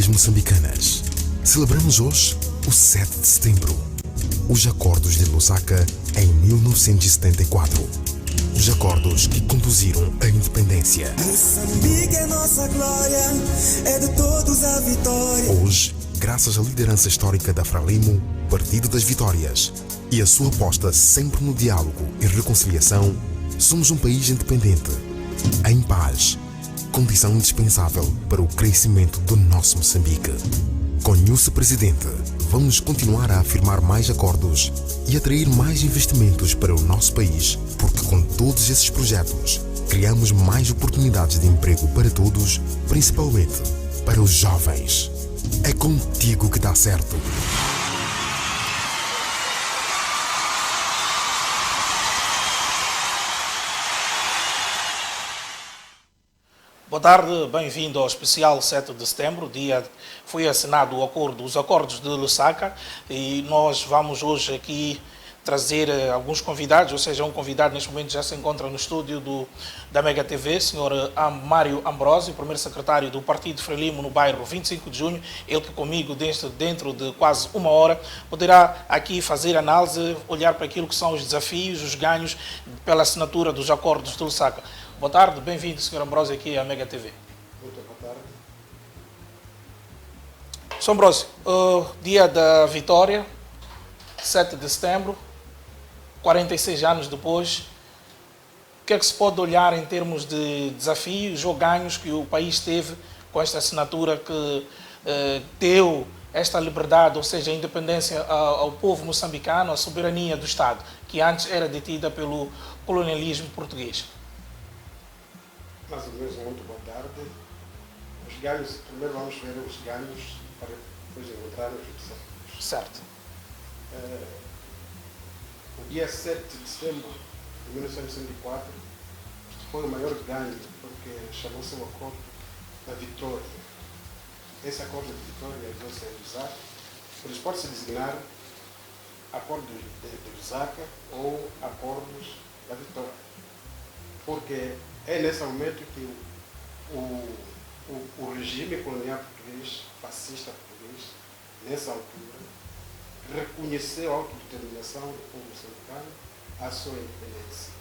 famílias moçambicanas. Celebramos hoje o 7 de setembro, os Acordos de Lusaka em 1974. Os acordos que conduziram à independência. Moçambique é nossa glória, é de todos a vitória. Hoje, graças à liderança histórica da Frelimo, Partido das Vitórias, e a sua aposta sempre no diálogo e reconciliação, somos um país independente, em paz, condição indispensável para o crescimento do nosso Moçambique. Com Nhusse Presidente, vamos continuar a afirmar mais acordos e atrair mais investimentos para o nosso país, porque com todos esses projetos, criamos mais oportunidades de emprego para todos, principalmente para os jovens. É contigo que dá certo. Boa tarde, bem-vindo ao especial 7 de setembro, dia foi assinado os acordos de Lusaka, e nós vamos hoje aqui trazer alguns convidados, ou seja, um convidado neste momento já se encontra no estúdio da Mega TV, Sr. Mário Ambrósio, primeiro secretário do Partido Frelimo no bairro 25 de Junho, ele que comigo dentro de quase uma hora poderá aqui fazer análise, olhar para aquilo que são os desafios, os ganhos pela assinatura dos acordos de Lusaka. Boa tarde, bem-vindo, Sr. Ambrósio, aqui à Mega TV. Muito boa tarde. Sr. Ambrósio, dia da vitória, 7 de setembro, 46 anos depois, o que é que se pode olhar em termos de desafios ou ganhos que o país teve com esta assinatura que deu esta liberdade, ou seja, a independência ao povo moçambicano, a soberania do Estado, que antes era detida pelo colonialismo português? Mais ou menos, muito boa tarde. Os ganhos, primeiro vamos ver os ganhos para depois encontrarmos os desafios. Certo. O dia 7 de setembro de 1964 foi o maior ganho, porque chamou-se o Acordo da Vitória. Esse Acordo da Vitória realizou-se em Lusaka, por isso pode-se designar Acordo de Lusaka ou Acordos da Vitória, porque é nesse momento que o regime colonial português, fascista português, nessa altura, reconheceu a autodeterminação do povo moçambicano, a sua independência.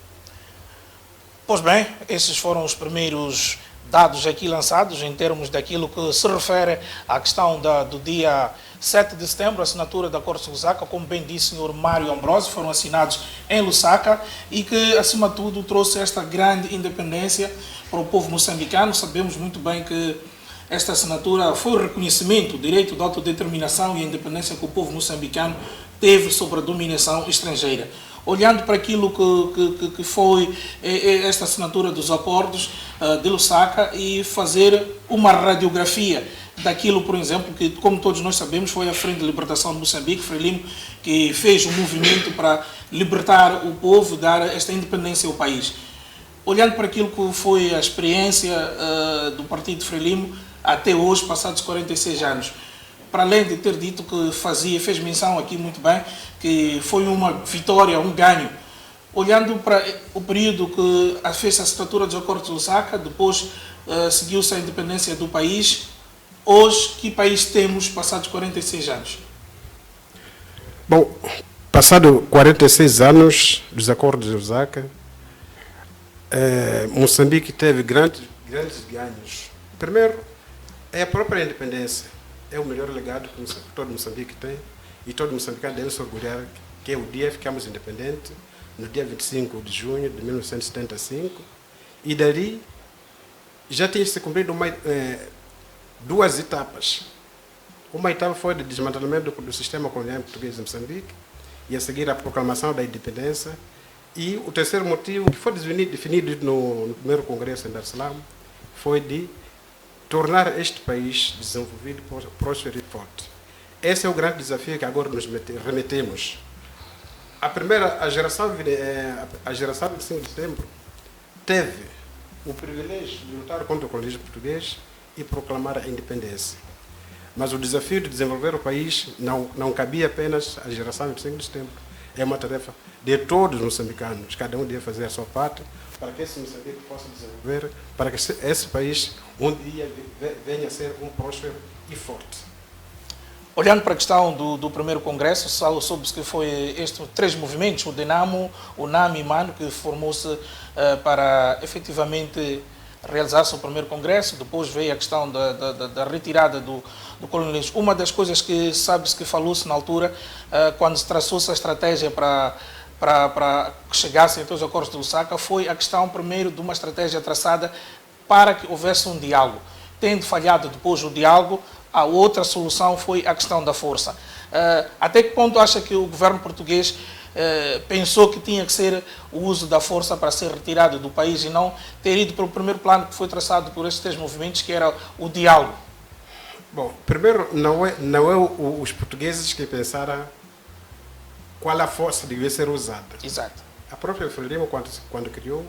Pois bem, esses foram os primeiros dados aqui lançados em termos daquilo que se refere à questão do dia 7 de setembro, a assinatura da Acordo de Lusaka, como bem disse o Sr. Mário Ambrósio, foram assinados em Lusaka e que, acima de tudo, trouxe esta grande independência para o povo moçambicano. Sabemos muito bem que esta assinatura foi o reconhecimento do direito de autodeterminação e a independência que o povo moçambicano teve sobre a dominação estrangeira. Olhando para aquilo que foi esta assinatura dos acordos de Lusaka e fazer uma radiografia daquilo, por exemplo, que, como todos nós sabemos, foi a Frente de Libertação de Moçambique, Frelimo, que fez um movimento para libertar o povo, dar esta independência ao país. Olhando para aquilo que foi a experiência do Partido Frelimo até hoje, passados 46 anos, para além de ter dito que fez menção aqui muito bem, que foi uma vitória, um ganho, olhando para o período que fez a assinatura dos acordos de Lusaka, depois seguiu-se a independência do país, hoje que país temos passados 46 anos? Bom, passado 46 anos dos acordos de Lusaka, Moçambique teve grandes ganhos. Primeiro, é a própria independência. É o melhor legado que todo Moçambique tem, e todo moçambicano deve se orgulhar que é o dia que ficamos independentes, no dia 25 de junho de 1975, e dali já tinha se cumprido duas etapas. Uma etapa foi o desmantelamento do sistema colonial português em Moçambique, e a seguir a proclamação da independência, e o terceiro motivo, que foi definido no primeiro congresso em Dar es Salaam, foi de tornar este país desenvolvido, próspero e forte. Esse é o grande desafio que agora nos remetemos. A geração de 25 de setembro teve o privilégio de lutar contra o colonialismo português e proclamar a independência. Mas o desafio de desenvolver o país não cabia apenas à geração de 25 de setembro. É uma tarefa de todos os moçambicanos. Cada um deve fazer a sua parte para que esse Moçambique possa desenvolver, para que esse país um dia venha a ser um próspero e forte. Olhando para a questão do primeiro congresso, soube-se que foi estes 3 movimentos, o DENAMO, o NAM e MAN, que formou-se para efetivamente realizar-se o primeiro congresso. Depois veio a questão da retirada do colonialismo. Uma das coisas que sabe-se que falou-se na altura, quando se traçou-se a estratégia para que chegassem até os acordos de Lusaka, foi a questão primeiro de uma estratégia traçada para que houvesse um diálogo. Tendo falhado depois o diálogo, a outra solução foi a questão da força. Até que ponto acha que o governo português pensou que tinha que ser o uso da força para ser retirado do país e não ter ido para o primeiro plano que foi traçado por estes 3 movimentos, que era o diálogo? Bom, primeiro, não é os portugueses que pensaram qual a força devia ser usada. Exato. A própria Frelimo, quando criou,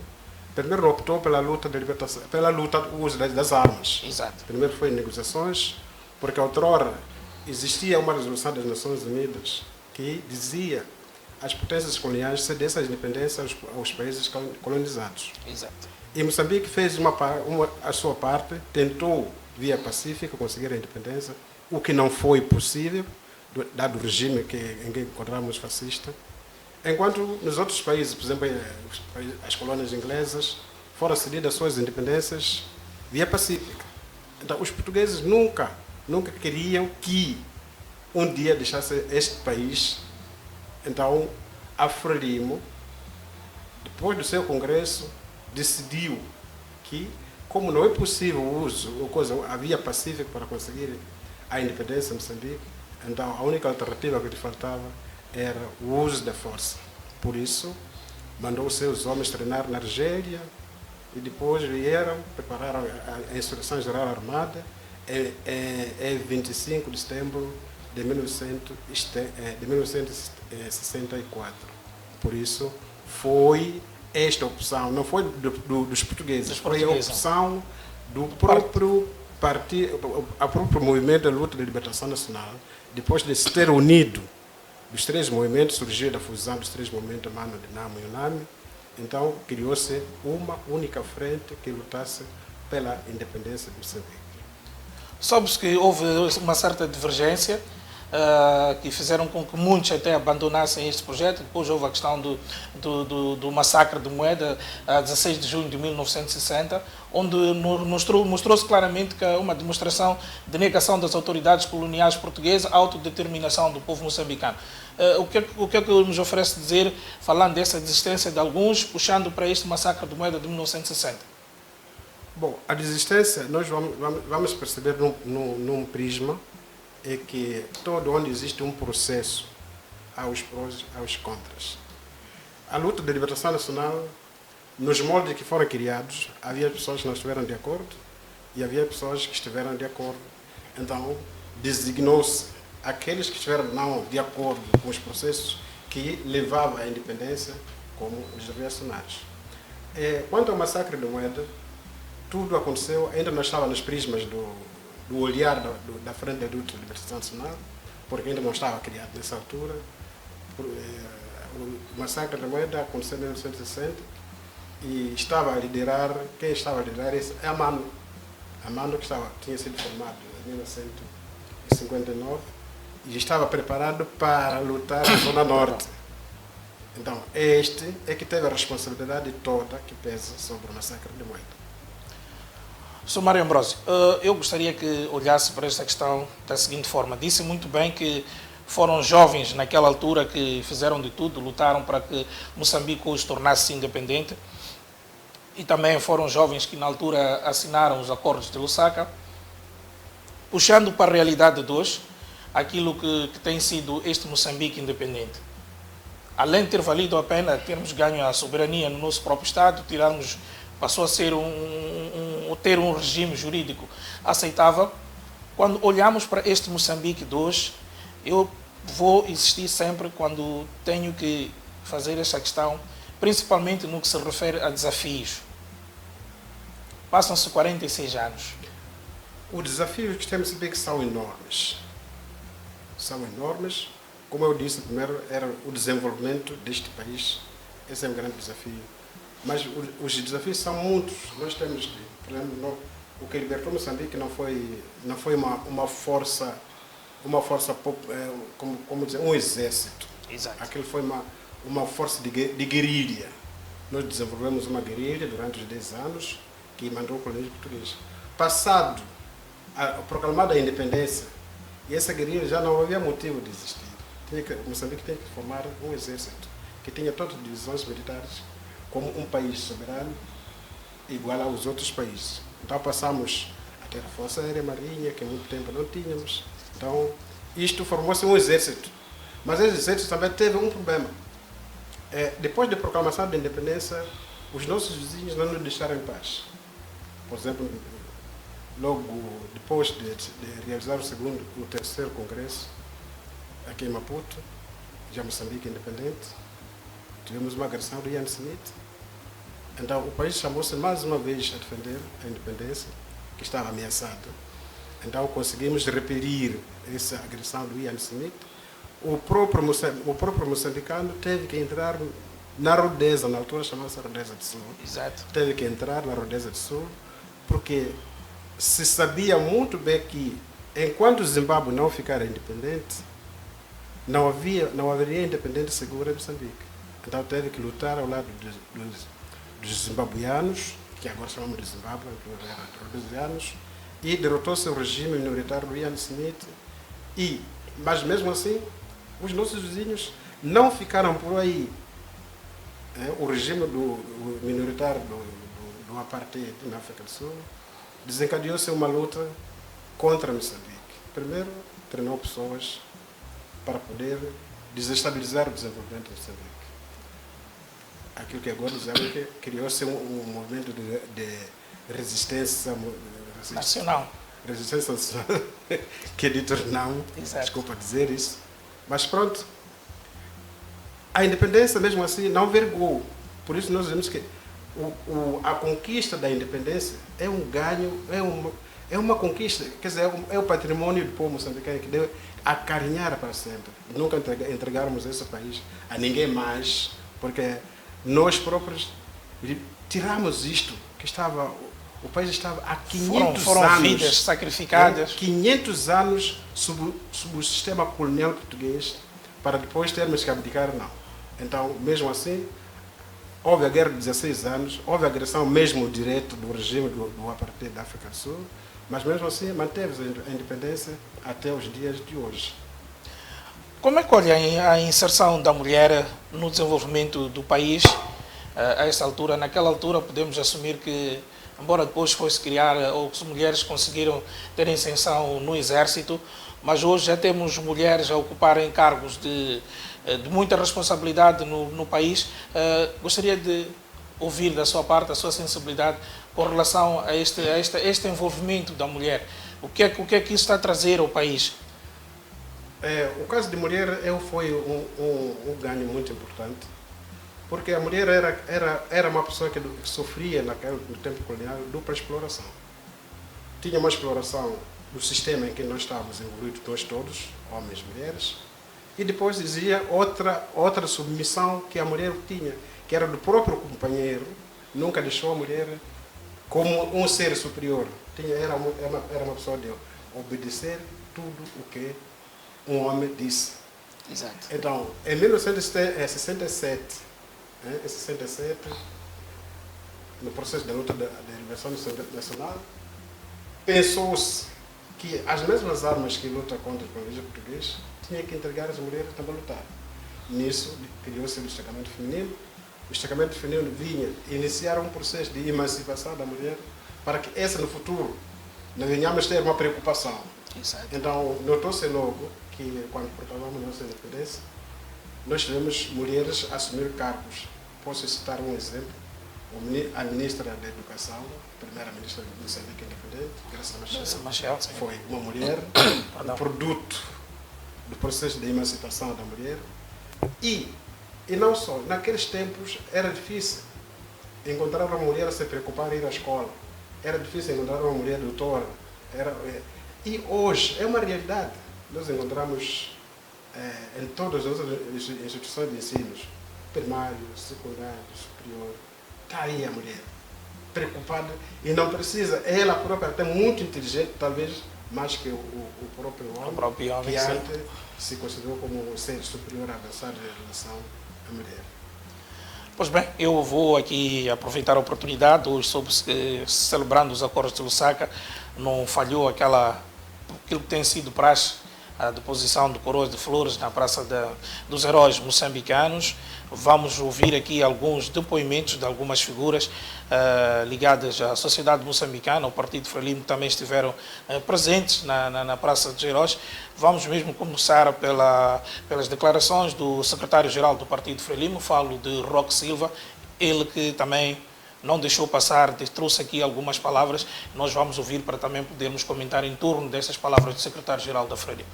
primeiro optou pela luta de libertação, pela luta do uso das armas. Exato. Primeiro foi negociações, porque outrora existia uma resolução das Nações Unidas que dizia as potências coloniais cedessem a independência aos países colonizados. Exato. E Moçambique fez a sua parte, tentou, via pacífica, conseguir a independência, o que não foi possível, dado o regime em que encontramos fascista. Enquanto nos outros países, por exemplo, as colônias inglesas, foram cedidas suas independências via pacífica. Então, os portugueses nunca queriam que um dia deixasse este país. Então, a Frelimo, depois do seu congresso, decidiu que, como não é possível o uso, a via pacífica para conseguir a independência de Moçambique, então a única alternativa que lhe faltava era o uso da força. Por isso, mandou os seus homens treinar na Argélia e depois vieram preparar a Insurreição Geral Armada em 25 de setembro de 1964. Por isso, foi esta opção, não foi dos portugueses, foi a opção do próprio partido, o próprio movimento de luta de libertação nacional, depois de se ter unido dos 3 movimentos, surgiu da fusão dos 3 movimentos, MANO, DENAMO e UNAMI. Então, criou-se uma única frente que lutasse pela independência de Moçambique. Soube-se que houve uma certa divergência, que fizeram com que muitos até abandonassem este projeto. Depois houve a questão do massacre de Moeda, a 16 de junho de 1960, onde mostrou-se claramente que é uma demonstração de negação das autoridades coloniais portuguesas à autodeterminação do povo moçambicano. O que é que nos oferece dizer, falando dessa desistência de alguns, puxando para este massacre de Moeda de 1960? Bom, a desistência, nós vamos perceber num prisma, é que todo onde existe um processo, há os prós, há os contras. A luta de libertação nacional, nos moldes que foram criados, havia pessoas que não estiveram de acordo e havia pessoas que estiveram de acordo. Então, designou-se aqueles que estiveram não de acordo com os processos que levavam à independência como os reacionários. Quanto ao massacre de Moeda, tudo aconteceu, ainda não estava nos prismas do olhar da Frente de Luta de Libertação Nacional, porque ainda não estava criado nessa altura. O massacre de Moeda aconteceu em 1960 e estava a liderar, quem estava a liderar é a MANO. A MANO que tinha sido formada em 1959 e estava preparado para lutar na Zona Norte. Então, este é que teve a responsabilidade toda que pesa sobre o massacre de Moeda. Sr. Mário Ambrósio, eu gostaria que olhasse para esta questão da seguinte forma. Disse muito bem que foram jovens naquela altura que fizeram de tudo, lutaram para que Moçambique hoje tornasse independente, e também foram jovens que na altura assinaram os acordos de Lusaka. Puxando para a realidade de hoje, aquilo que tem sido este Moçambique independente. Além de ter valido a pena termos ganho a soberania no nosso próprio Estado, passou a ser ter um regime jurídico aceitável. Quando olhamos para este Moçambique de hoje, eu vou insistir sempre quando tenho que fazer esta questão, principalmente no que se refere a desafios. Passam-se 46 anos. Os desafios que temos que são enormes. São enormes. Como eu disse, primeiro era o desenvolvimento deste país. Esse é um grande desafio. Mas os desafios são muitos. Nós temos, por exemplo, o que libertou Moçambique não foi uma força, como dizer, um exército. Exato. Aquilo foi uma força de guerrilha. Nós desenvolvemos uma guerrilha durante os 10 anos que mandou o colonialismo português. Passado a proclamada a independência, e essa guerrilha já não havia motivo de existir. Moçambique tinha que formar um exército que tinha todas as divisões militares como um país soberano igual aos outros países. Então passamos a ter a Força Aérea Marinha, que há muito tempo não tínhamos. Então isto formou-se um exército. Mas esse exército também teve um problema. Depois da proclamação da independência, os nossos vizinhos não nos deixaram em paz. Por exemplo, logo depois de realizar o terceiro congresso, aqui em Maputo, já Moçambique independente, tivemos uma agressão do Ian Smith. Então o país chamou-se mais uma vez a defender a independência, que estava ameaçada. Então conseguimos repelir essa agressão do Ian Smith. O próprio moçambicano teve que entrar na Rodesa, na altura chamava-se Rodesa do Sul. Exato. Teve que entrar na Rodesa do Sul, porque se sabia muito bem que enquanto o Zimbábue não ficar independente, não haveria independência segura em Moçambique. Então teve que lutar ao lado dos zimbabuianos, que agora chamamos de Zimbábue, eram rhodesianos, e derrotou-se o regime minoritário do Ian Smith. Mas mesmo assim, os nossos vizinhos não ficaram por aí. O regime minoritário do apartheid na África do Sul desencadeou-se uma luta contra Moçambique. Primeiro, treinou pessoas para poder desestabilizar o desenvolvimento de Moçambique. Aquilo que agora dizemos que criou-se um movimento de resistência Nacional. Resistência nacional, que é dito não, Exato. Desculpa dizer isso. Mas pronto, a independência mesmo assim não vergou. Por isso nós dizemos que a conquista da independência é um ganho, é uma conquista, quer dizer, é o patrimônio do povo moçambicano que deve acarinhar para sempre. Nunca entregarmos esse país a ninguém mais, porque nós próprios tiramos isto, que o país estava há 500 foram anos. vidas sacrificadas. 500 anos sob o sistema colonial português, para depois termos que abdicar, não. Então, mesmo assim, houve a guerra de 16 anos, houve a agressão mesmo direta do regime do apartheid da África do Sul, mas mesmo assim manteve a independência até os dias de hoje. Como é que olha a inserção da mulher no desenvolvimento do país a essa altura? Naquela altura podemos assumir que, embora depois fosse criar, ou que as mulheres conseguiram ter inserção no exército, mas hoje já temos mulheres a ocuparem cargos de muita responsabilidade no país. Gostaria de ouvir da sua parte a sua sensibilidade com relação a este envolvimento da mulher. O que é que isso está a trazer ao país? O caso de mulher foi um ganho muito importante, porque a mulher era uma pessoa que sofria no tempo colonial dupla exploração. Tinha uma exploração do sistema em que nós estávamos envolvidos, nós todos, homens e mulheres, e depois dizia outra submissão que a mulher tinha, que era do próprio companheiro, nunca deixou a mulher como um ser superior. Era uma pessoa de obedecer tudo o que um homem disse. Exato. Então, em 1967, no processo da luta da liberação nacional, pensou-se que as mesmas armas que lutam contra o colonialismo português tinha que entregar as mulheres também a lutar. Nisso, criou-se o destacamento feminino. O destacamento feminino vinha iniciar um processo de emancipação da mulher para que essa, no futuro, não venhamos ter uma preocupação. Exato. Então, notou-se logo que, quando proclamamos a nossa independência, nós tivemos mulheres a assumir cargos. Posso citar um exemplo. A ministra da Educação, a primeira ministra de Moçambique independente, Graça Machel, foi uma mulher, produto do processo de emancipação da mulher. E não só, naqueles tempos era difícil encontrar uma mulher a se preocupar em ir à escola. Era difícil encontrar uma mulher doutora. E hoje é uma realidade. Nós encontramos em todas as outras instituições de ensino, primário, secundário, superior, está aí a mulher. preocupada e não precisa. Ela própria é muito inteligente, talvez mais que o próprio homem, que antes se considerou como um ser superior avançado em relação à mulher. Pois bem, eu vou aqui aproveitar a oportunidade, hoje celebrando os acordos de Lusaka, não falhou aquilo que tem sido praxe, a deposição de coroas de flores na Praça dos Heróis Moçambicanos. Vamos ouvir aqui alguns depoimentos de algumas figuras ligadas à sociedade moçambicana. O Partido Frelimo também estiveram presentes na Praça dos Heróis. Vamos mesmo começar pelas declarações do secretário-geral do Partido Frelimo, falo de Roque Silva, ele que também não deixou passar, trouxe aqui algumas palavras. Nós vamos ouvir para também podermos comentar em torno dessas palavras do secretário-geral da Frelimo.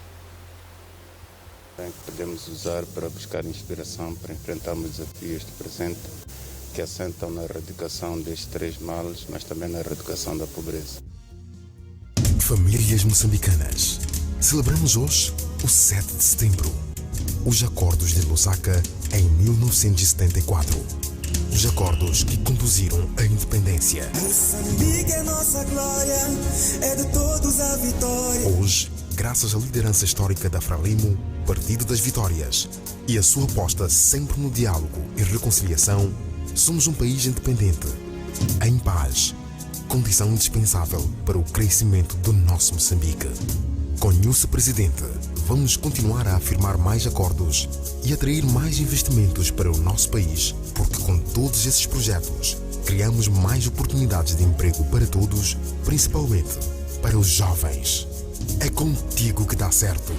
Podemos usar para buscar inspiração para enfrentarmos desafios do presente que assentam na erradicação destes 3 males, mas também na erradicação da pobreza. Famílias moçambicanas, celebramos hoje o 7 de setembro, os Acordos de Lusaka em 1974. Os acordos que conduziram à independência. Moçambique é nossa glória, é de todos a vitória. Hoje, graças à liderança histórica da Frelimo, Partido das Vitórias, e a sua aposta sempre no diálogo e reconciliação, somos um país independente, em paz, condição indispensável para o crescimento do nosso Moçambique. Com Nhusse Presidente, vamos continuar a afirmar mais acordos e atrair mais investimentos para o nosso país, porque com todos esses projetos, criamos mais oportunidades de emprego para todos, principalmente para os jovens. É contigo que dá certo.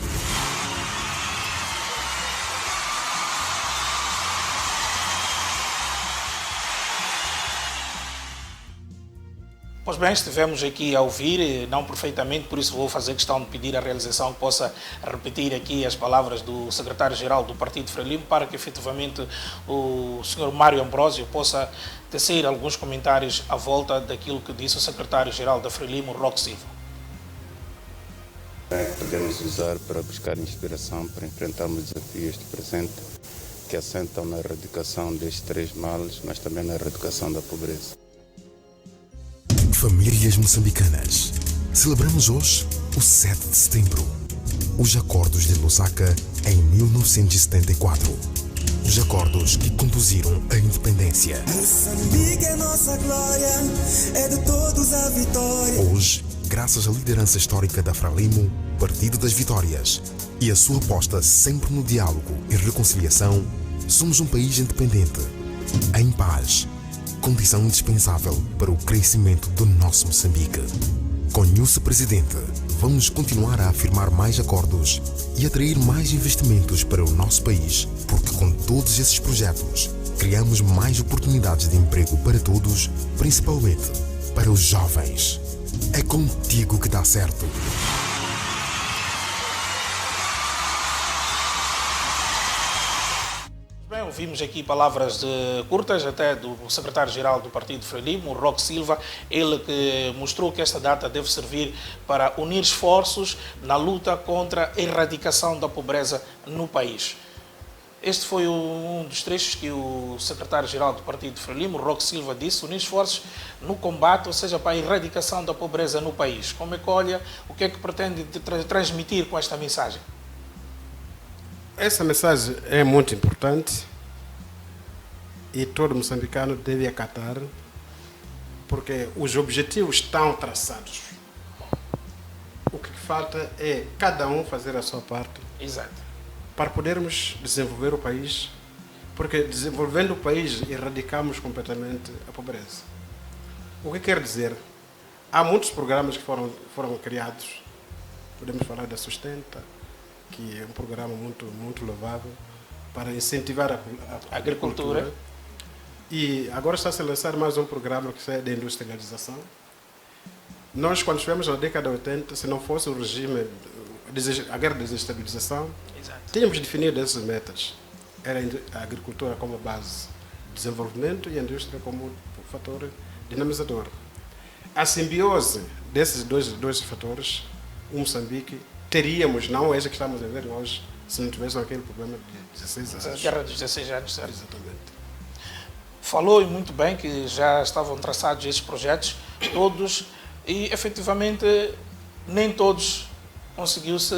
Pois bem, estivemos aqui a ouvir, não perfeitamente, por isso vou fazer questão de pedir à realização que possa repetir aqui as palavras do secretário-geral do Partido Frelimo para que efetivamente o Sr. Mário Ambrósio possa tecer alguns comentários à volta daquilo que disse o secretário-geral da Frelimo, Roque Silva. Podemos usar para buscar inspiração para enfrentarmos desafios do presente que assentam na erradicação destes 3 males, mas também na erradicação da pobreza. Famílias moçambicanas, celebramos hoje o 7 de setembro, os Acordos de Lusaka em 1974. Os acordos que conduziram à independência. Moçambique é nossa glória, é de todos a vitória. Hoje, graças à liderança histórica da Frelimo, Partido das Vitórias, e a sua aposta sempre no diálogo e reconciliação, somos um país independente, em paz, condição indispensável para o crescimento do nosso Moçambique. Com Nhusse Presidente, vamos continuar a afirmar mais acordos e atrair mais investimentos para o nosso país, porque com todos esses projetos, criamos mais oportunidades de emprego para todos, principalmente para os jovens. É contigo que dá certo. Bem, ouvimos aqui palavras curtas até do secretário-geral do Partido Frelimo, Roque Silva, ele que mostrou que esta data deve servir para unir esforços na luta contra a erradicação da pobreza no país. Este foi um dos trechos que o secretário-geral do Partido Frelimo, Roque Silva, disse, unir esforços no combate, ou seja, para a erradicação da pobreza no país. Como é que olha, o que é que pretende transmitir com esta mensagem? Essa mensagem é muito importante e todo moçambicano deve acatar, porque os objetivos estão traçados. O que falta é cada um fazer a sua parte. Exato. Para podermos desenvolver o país, porque desenvolvendo o país erradicamos completamente a pobreza. O que quer dizer? Há muitos programas que foram criados, podemos falar da Sustenta, que é um programa muito louvável para incentivar a agricultura. E agora está-se a lançar mais um programa que é da industrialização. Nós, quando estivemos na década de 80, se não fosse o regime, a guerra de desestabilização, tínhamos definido essas metas. Era a agricultura como base de desenvolvimento e a indústria como fator dinamizador. A simbiose desses dois fatores, o Moçambique teríamos, não essa que estamos a ver hoje, se não tivéssemos aquele problema de 16 anos. A guerra dos 16 anos, certo? Exatamente. falou muito bem que já estavam traçados esses projetos, todos, e efetivamente nem todos conseguiu-se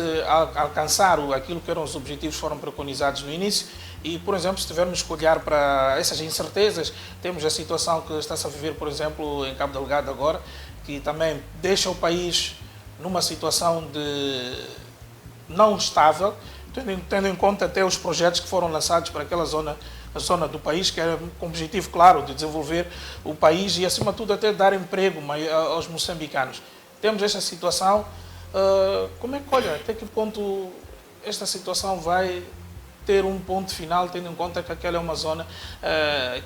alcançar aquilo que eram os objetivos que foram preconizados no início. E, por exemplo, se tivermos que olhar para essas incertezas, temos a situação que está-se a viver, por exemplo, em Cabo Delgado agora, que também deixa o país numa situação de não estável, tendo em conta até os projetos que foram lançados para aquela zona, a zona do país, que era com o objetivo, claro, de desenvolver o país e, acima de tudo, até dar emprego aos moçambicanos. Temos esta situação. Como é que, olha, até que ponto esta situação vai ter um ponto final, tendo em conta que aquela é uma zona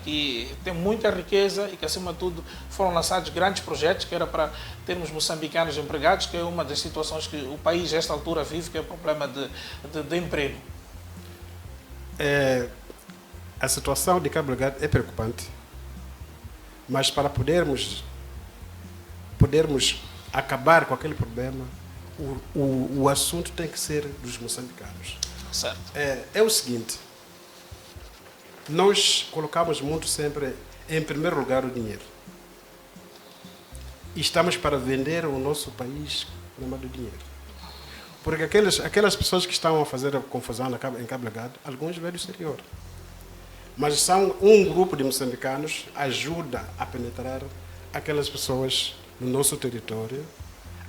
que tem muita riqueza e que, acima de tudo, foram lançados grandes projetos, que era para termos moçambicanos empregados, que é uma das situações que o país, a esta altura, vive, que é o problema de emprego. A situação de Cabo Delgado é preocupante, mas para podermos acabar com aquele problema, o assunto tem que ser dos moçambicanos. Certo. É o seguinte, nós colocamos muito sempre em primeiro lugar o dinheiro. E estamos para vender o nosso país no nome do dinheiro. Porque aquelas pessoas que estão a fazer a confusão em Cabo Delgado, alguns vêm do exterior. Mas são um grupo de moçambicanos ajuda a penetrar aquelas pessoas no nosso território,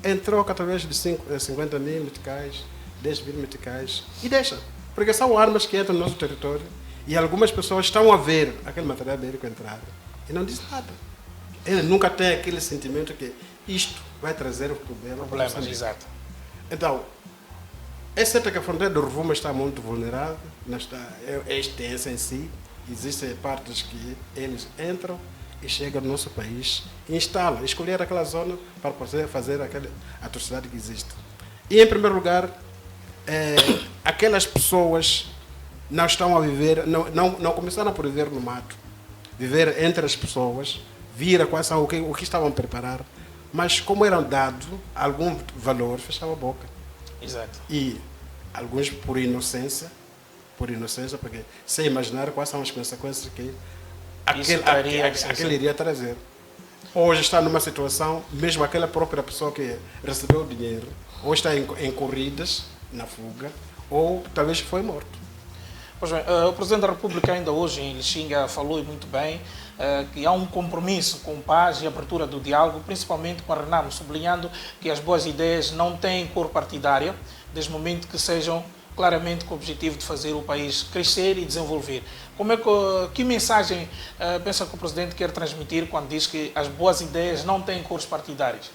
em troca através de 50 mil meticais, 10 mil meticais, e deixa. Porque são armas que entram no nosso território e algumas pessoas estão a ver aquele material bélico entrar e não diz nada. Ele nunca tem aquele sentimento que isto vai trazer um problema. Problemas, exato. Então, é certo que a fronteira do Rovuma está muito vulnerável, é extensa em si, existem partes que eles entram e chegam no nosso país e instalam, escolher aquela zona para poder fazer aquela atrocidade que existe. E, em primeiro lugar, aquelas pessoas não estão a viver, não começaram por viver no mato, viver entre as pessoas, vir quais são o que estavam a preparar, mas como eram dados algum valor, fechavam a boca. Exato. E alguns por inocência, porque sem imaginar quais são as consequências que aquele iria trazer. Hoje está numa situação, mesmo aquela própria pessoa que recebeu o dinheiro, ou está em corridas, na fuga, ou talvez foi morto. Pois bem, o Presidente da República ainda hoje em Lixinga falou muito bem que há um compromisso com paz e abertura do diálogo, principalmente com a Renamo, sublinhando que as boas ideias não têm cor partidária, desde o momento que sejam claramente com o objetivo de fazer o país crescer e desenvolver. Que mensagem pensa que o Presidente quer transmitir quando diz que as boas ideias não têm cores partidárias?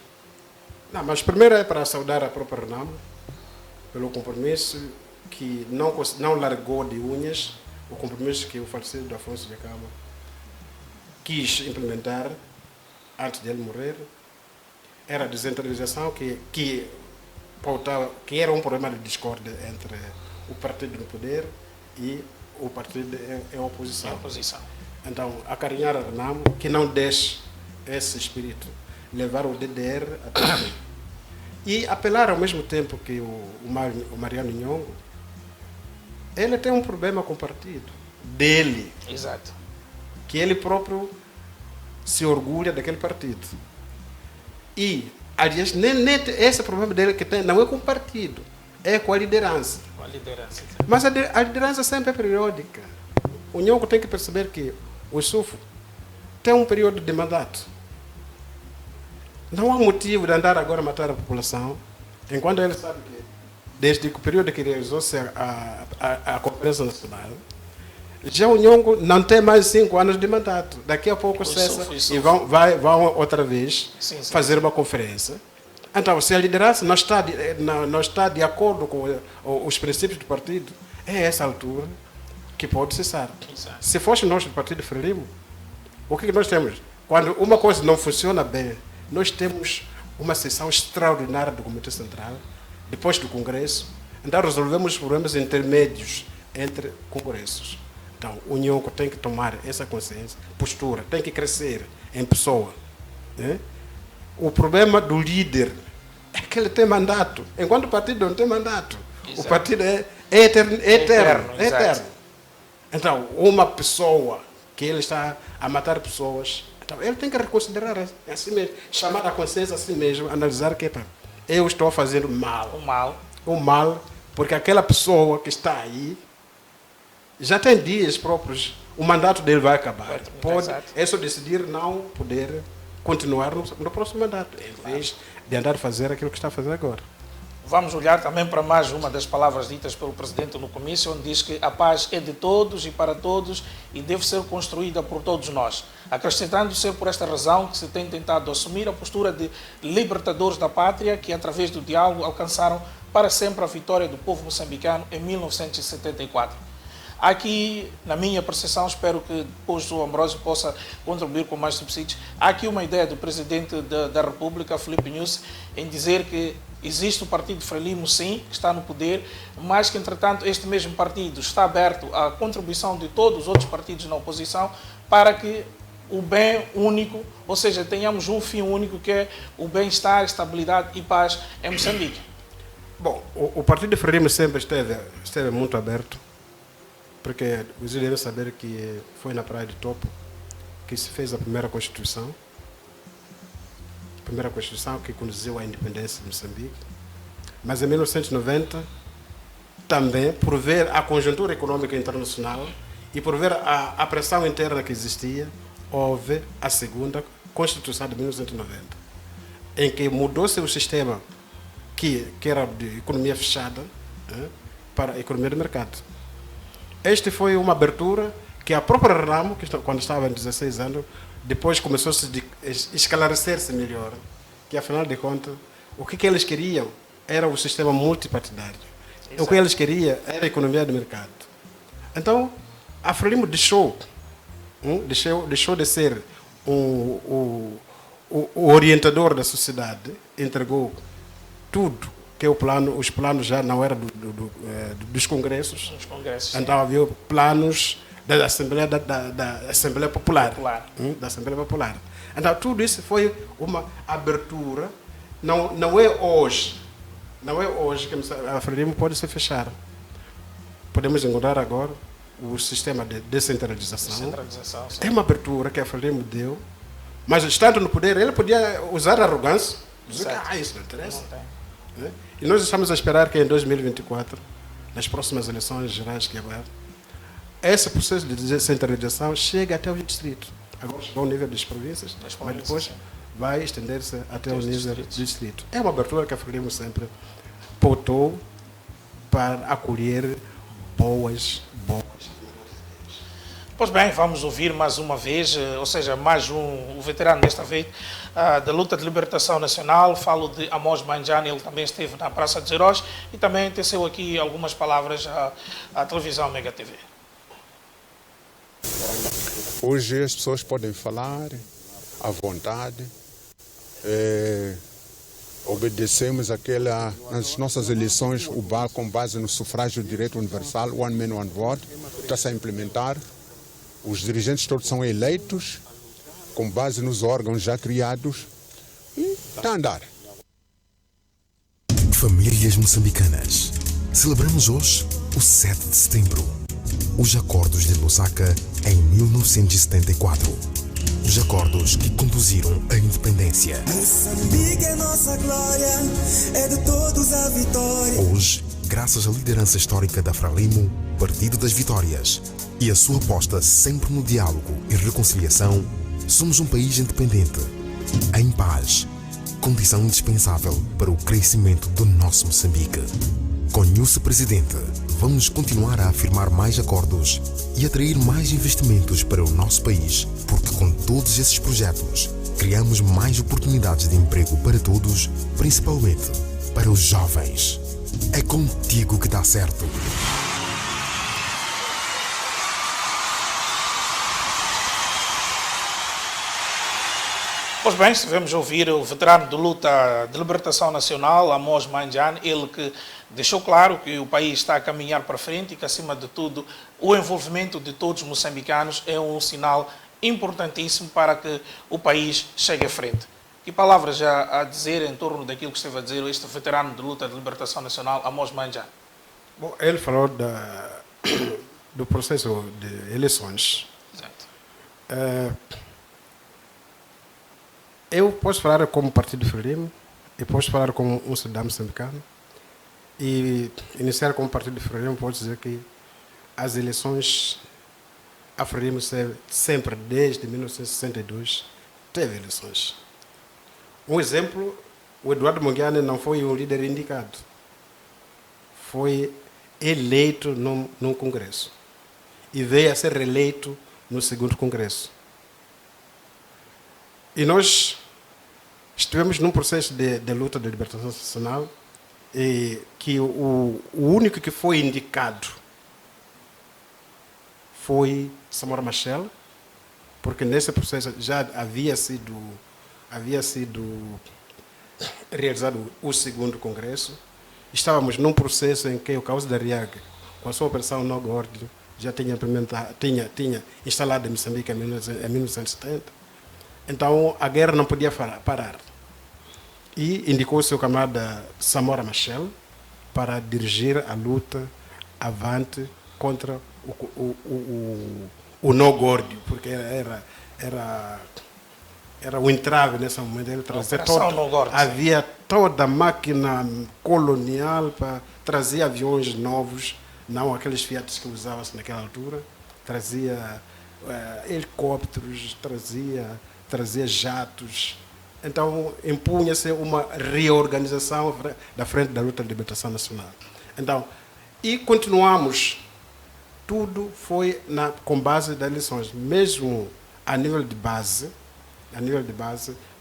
Não, mas primeiro é para saudar a própria Renamo pelo compromisso que não largou de unhas, o compromisso que o falecido Afonso Djakama quis implementar antes de ele morrer. Era a descentralização que era um problema de discórdia entre o partido no poder e o partido em oposição. Então, acarinhar a Renamo, que não deixe esse espírito levar o DDR até o fim. E apelar ao mesmo tempo que o Mariano Nhongo, ele tem um problema com o partido dele. Exato. Que ele próprio se orgulha daquele partido. E, aliás, nem esse problema dele que tem não é com o partido, é com a liderança. Com a liderança. Mas a liderança sempre é periódica. O Nhongo tem que perceber que o Sufo tem um período de mandato. Não há motivo de andar agora a matar a população, enquanto ele sabe que, desde o período que realizou-se a Conferência Nacional, já o Nhongo não tem mais 5 anos de mandato. Daqui a pouco cessa e vão outra vez fazer uma conferência. Então, se a liderança não está de acordo com os princípios do partido, é essa altura que pode cessar. Exato. Se fosse nós do Partido Frelimo, o que nós temos? Quando uma coisa não funciona bem, nós temos uma sessão extraordinária do Comitê Central, depois do Congresso, então resolvemos os problemas intermédios entre congressos. Então, o Nhongo tem que tomar essa consciência, postura, tem que crescer em pessoa. Né? O problema do líder é que ele tem mandato, enquanto o partido não tem mandato. Exato. O partido é eterno. Então, uma pessoa que ele está a matar pessoas. Então, ele tem que reconsiderar a si mesmo, chamar a consciência a si mesmo, analisar que eu estou fazendo mal. O mal, porque aquela pessoa que está aí já tem dias próprios, o mandato dele vai acabar. É só decidir não poder continuar no próximo mandato, em vez de andar a fazer aquilo que está a fazer agora. Vamos olhar também para mais uma das palavras ditas pelo Presidente no comício, onde diz que a paz é de todos e para todos e deve ser construída por todos nós, acrescentando ser por esta razão que se tem tentado assumir a postura de libertadores da pátria que, através do diálogo, alcançaram para sempre a vitória do povo moçambicano em 1974. Aqui, na minha percepção, espero que depois o Ambrósio possa contribuir com mais subsídios, há aqui uma ideia do Presidente da República, Filipe Nyusi, em dizer que existe o Partido Frelimo, sim, que está no poder, mas que, entretanto, este mesmo partido está aberto à contribuição de todos os outros partidos na oposição para que o bem único, ou seja, tenhamos um fim único que é o bem-estar, estabilidade e paz em Moçambique. Bom, o Partido Frelimo sempre esteve muito aberto, porque os devem saber que foi na Praia de Topo que se fez a primeira Constituição que conduziu à independência de Moçambique. Mas em 1990, também, por ver a conjuntura econômica internacional e por ver a pressão interna que existia, houve a segunda Constituição de 1990, em que mudou-se o sistema que era de economia fechada para a economia de mercado. Este foi uma abertura que a própria Renamo, que quando estava em 16 anos, depois começou a esclarecer-se melhor, que afinal de contas, o que eles queriam era o sistema multipartidário. Exato. O que eles queriam era a economia de mercado. Então, a Frelimo deixou de ser o orientador da sociedade, entregou tudo que os planos já não eram dos congressos. Então havia planos da Assembleia, da Assembleia Popular. Da Assembleia Popular. Então tudo isso foi uma abertura. Não é hoje que a Frelimo pode se fechar. Podemos encontrar agora o sistema de descentralização. É uma abertura que a Frelimo deu, mas estando no poder, ele podia usar a arrogância, dizer que isso não interessa. E nós estamos a esperar que em 2024, nas próximas eleições gerais que haver, esse processo de descentralização chegue até o distrito. Agora chegou ao nível das províncias, mas depois vai estender-se até o nível do distrito. É uma abertura que a Frelimo sempre pautou para acolher boas. Pois bem, vamos ouvir mais uma vez, ou seja, o veterano desta vez da luta de libertação nacional. Falo de Amos Manjane, ele também esteve na Praça dos Heróis e também teceu aqui algumas palavras à televisão Mega TV. Hoje as pessoas podem falar à vontade, obedecemos nas nossas eleições, com base no sufrágio direito universal, One Man, One Vote, está-se a implementar. Os dirigentes todos são eleitos com base nos órgãos já criados e está a andar. Famílias moçambicanas, celebramos hoje o 7 de setembro, os Acordos de Lusaka em 1974. Os acordos que conduziram à independência. Moçambique é nossa glória, é de todos a vitória. Hoje, graças à liderança histórica da Frelimo, Partido das Vitórias, e a sua aposta sempre no diálogo e reconciliação, somos um país independente, em paz, condição indispensável para o crescimento do nosso Moçambique. Com Nyusi Presidente, vamos continuar a afirmar mais acordos e atrair mais investimentos para o nosso país, porque com todos esses projetos, criamos mais oportunidades de emprego para todos, principalmente para os jovens. É contigo que dá certo. Pois bem, estivemos a ouvir o veterano de luta de libertação nacional, Amos Manjane, ele que deixou claro que o país está a caminhar para frente e que, acima de tudo, o envolvimento de todos os moçambicanos é um sinal importantíssimo para que o país chegue à frente. Que palavras já a dizer em torno daquilo que esteve a dizer este veterano de luta de libertação nacional, Amos Manjane? Bom, ele falou do processo de eleições. Exato. Eu posso falar como Partido Frelimo, e posso falar como um cidadão moçambicano, e iniciar como Partido Frelimo, posso dizer que as eleições, a Frelimo sempre, desde 1962, teve eleições. Um exemplo, o Eduardo Mongiane não foi um líder indicado, foi eleito num congresso e veio a ser reeleito no segundo congresso. E nós estivemos num processo de luta de libertação nacional, e que o único que foi indicado foi Samora Machel, porque nesse processo já havia sido realizado o segundo congresso. Estávamos num processo em que o Caos da Riaga, com a sua operação No Gordo, já tinha instalado em Moçambique em 1970. Então a guerra não podia parar. E indicou o seu camarada Samora Machel para dirigir a luta avante contra o No Gordo, porque era o entrave nesse momento. Ele trazia havia toda a máquina colonial para trazer aviões novos, não aqueles Fiat que usavam-se naquela altura, trazia helicópteros, trazia jatos. Então, impunha-se uma reorganização da frente da luta de libertação nacional. Então, e continuamos. Tudo foi com base das eleições. Mesmo a nível de base,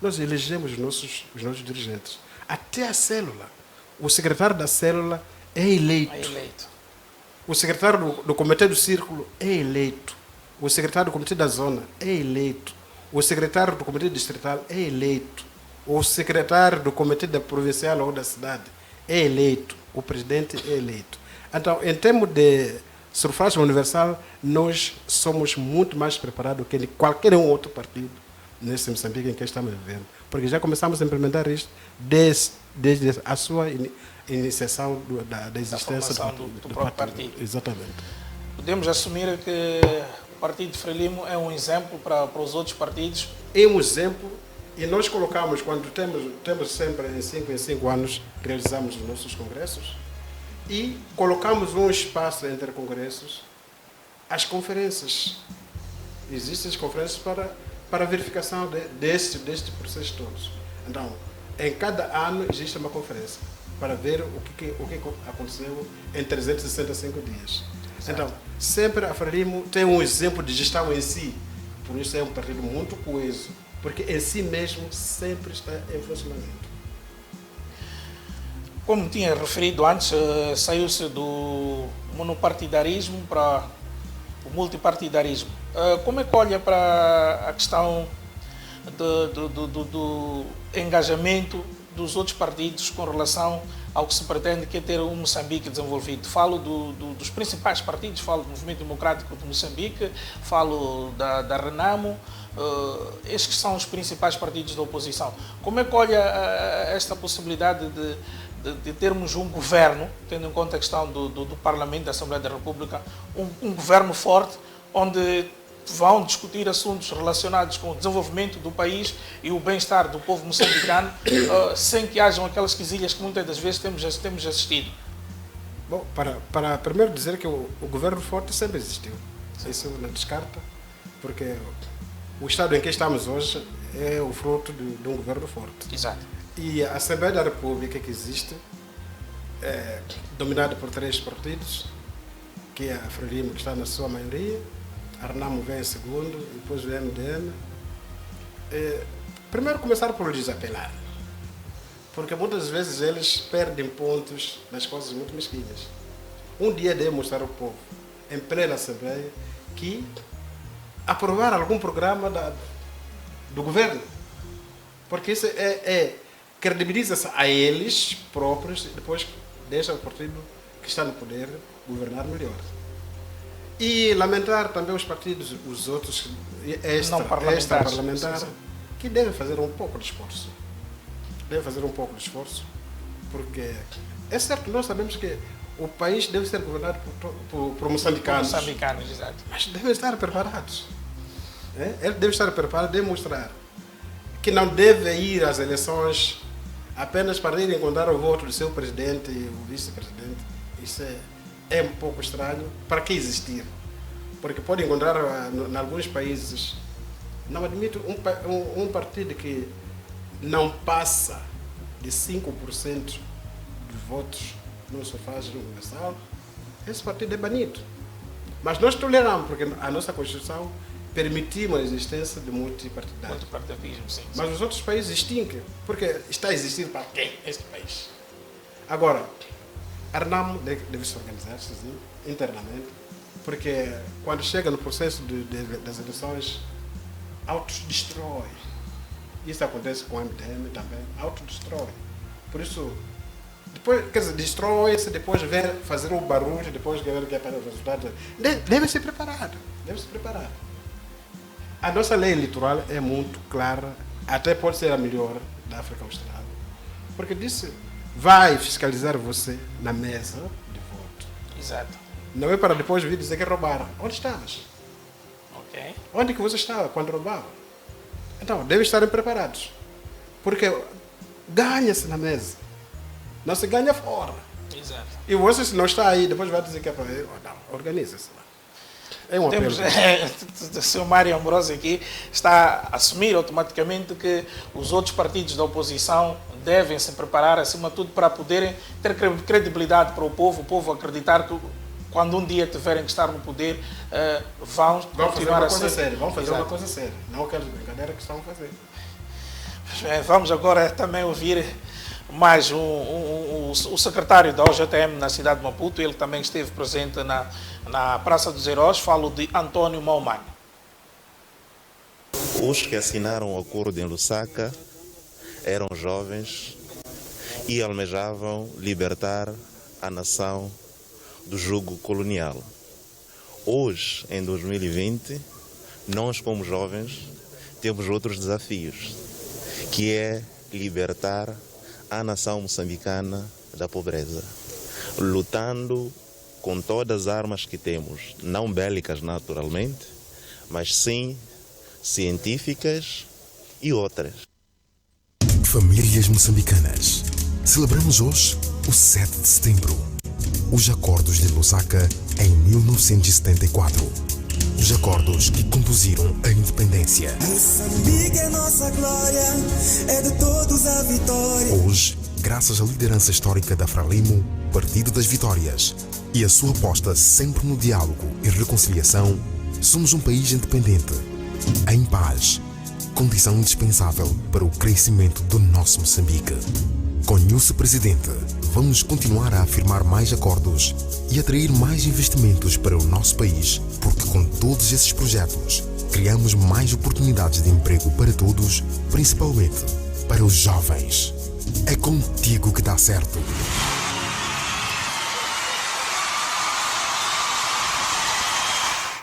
nós elegemos os nossos dirigentes. Até a célula. O secretário da célula é eleito. O secretário do comitê do círculo é eleito. O secretário do comitê da zona é eleito. O secretário do comitê distrital é eleito. O secretário do comitê da provincial ou da cidade é eleito. O presidente é eleito. Então, em termos de sufrágio universal, nós somos muito mais preparados que qualquer outro partido nesse Moçambique em que estamos vivendo. Porque já começamos a implementar isto desde a sua iniciação da existência do próprio partido. Exatamente. Podemos assumir que o Partido Frelimo é um exemplo para os outros partidos? É um exemplo, e nós colocamos, quando temos sempre em 5 anos, realizamos os nossos congressos, e colocamos um espaço entre congressos, as conferências. Existem as conferências para verificação deste processo todos. Então, em cada ano existe uma conferência para ver o que aconteceu em 365 dias. Certo. Então, sempre a Frelimo tem um exemplo de gestão em si. Por isso é um partido muito coeso, porque em si mesmo sempre está em funcionamento. Como tinha referido antes, saiu-se do monopartidarismo para o multipartidarismo. Como é que olha para a questão do engajamento dos outros partidos com relação ao que se pretende, que é ter um Moçambique desenvolvido? Falo dos principais partidos, falo do Movimento Democrático de Moçambique, falo da Renamo, estes são os principais partidos da oposição. Como é que olha esta possibilidade de termos um governo, tendo em conta a questão do Parlamento, da Assembleia da República, um governo forte, onde vão discutir assuntos relacionados com o desenvolvimento do país e o bem-estar do povo moçambicano, sem que hajam aquelas quesilhas que muitas das vezes temos assistido? Bom, para primeiro dizer que o governo forte sempre existiu. Isso não descarta, porque o estado em que estamos hoje é o fruto de um governo forte. Exato. E a Assembleia da República que existe é dominada por 3 partidos, que é a Frelimo, que está na sua maioria, a Renamo vem em segundo, depois o MDM. Primeiro começar por lhes apelar, porque muitas vezes eles perdem pontos nas coisas muito mesquinhas. Um dia deve mostrar ao povo, em plena Assembleia, que aprovar algum programa do governo, porque isso credibiliza-se a eles próprios e depois deixa o partido que está no poder governar melhor. E lamentar também os partidos, os outros extra-parlamentares, que devem fazer um pouco de esforço. Porque é certo, nós sabemos que o país deve ser governado por moçambicanos. Moçambicanos, exato. Mas devem estar preparados. Ele deve estar preparado, deve mostrar que não deve ir às eleições apenas para ir encontrar o voto do seu presidente e o vice-presidente. Isso é um pouco estranho. Para que existir? Porque pode encontrar em alguns países, não admito, um partido que não passa de 5% dos votos no sufrágio universal, esse partido é banido. Mas nós toleramos, porque a nossa Constituição permitimos a existência de Multipartidarismo, sim. mas os outros países extinguem, porque está a existir para quem este país? Agora, a RNAM deve se organizar sozinho, internamente, porque quando chega no processo das eleições, autodestrói. Isso acontece com o MDM também, autodestrói. Por isso, depois, quer dizer, destrói-se, depois ver, fazer o barulho, depois ver o que é para o resultado. Deve ser preparado, A nossa lei eleitoral é muito clara, até pode ser a melhor da África Austral, porque disse, vai fiscalizar você na mesa de voto. Exato. Não é para depois vir dizer que roubaram. Onde estavas? Ok. Onde que você estava quando roubava? Então, devem estar preparados, porque ganha-se na mesa, não se ganha fora. Exato. E você, se não está aí, depois vai dizer que é para ver. Não, organiza-se lá. É uma Temos o Sr. Mário Ambrosio aqui está a assumir automaticamente que os outros partidos da oposição devem se preparar, acima de tudo, para poderem ter credibilidade para o povo acreditar que quando um dia tiverem que estar no poder, vão continuar a ser. Vão fazer uma coisa séria, não aquelas brincadeiras que estão a fazer. Vamos agora também ouvir mais o secretário da OGTM na cidade de Maputo. Ele também esteve presente na Praça dos Heróis. Falo de António Maumani. Os que assinaram o acordo em Lusaka eram jovens e almejavam libertar a nação do jugo colonial. Hoje, em 2020, nós como jovens temos outros desafios, que é libertar a nação moçambicana da pobreza, lutando com todas as armas que temos, não bélicas naturalmente, mas sim científicas e outras. Famílias moçambicanas, celebramos hoje o 7 de setembro. Os Acordos de Lusaka em 1974. Os acordos que conduziram à independência. Moçambique é nossa glória, é de todos a vitória. Hoje, graças à liderança histórica da Frelimo, Partido das Vitórias, e a sua aposta sempre no diálogo e reconciliação, somos um país independente, em paz, condição indispensável para o crescimento do nosso Moçambique. Com Nilce Presidente, vamos continuar a afirmar mais acordos e atrair mais investimentos para o nosso país, porque com todos esses projetos, criamos mais oportunidades de emprego para todos, principalmente para os jovens. É contigo que dá certo.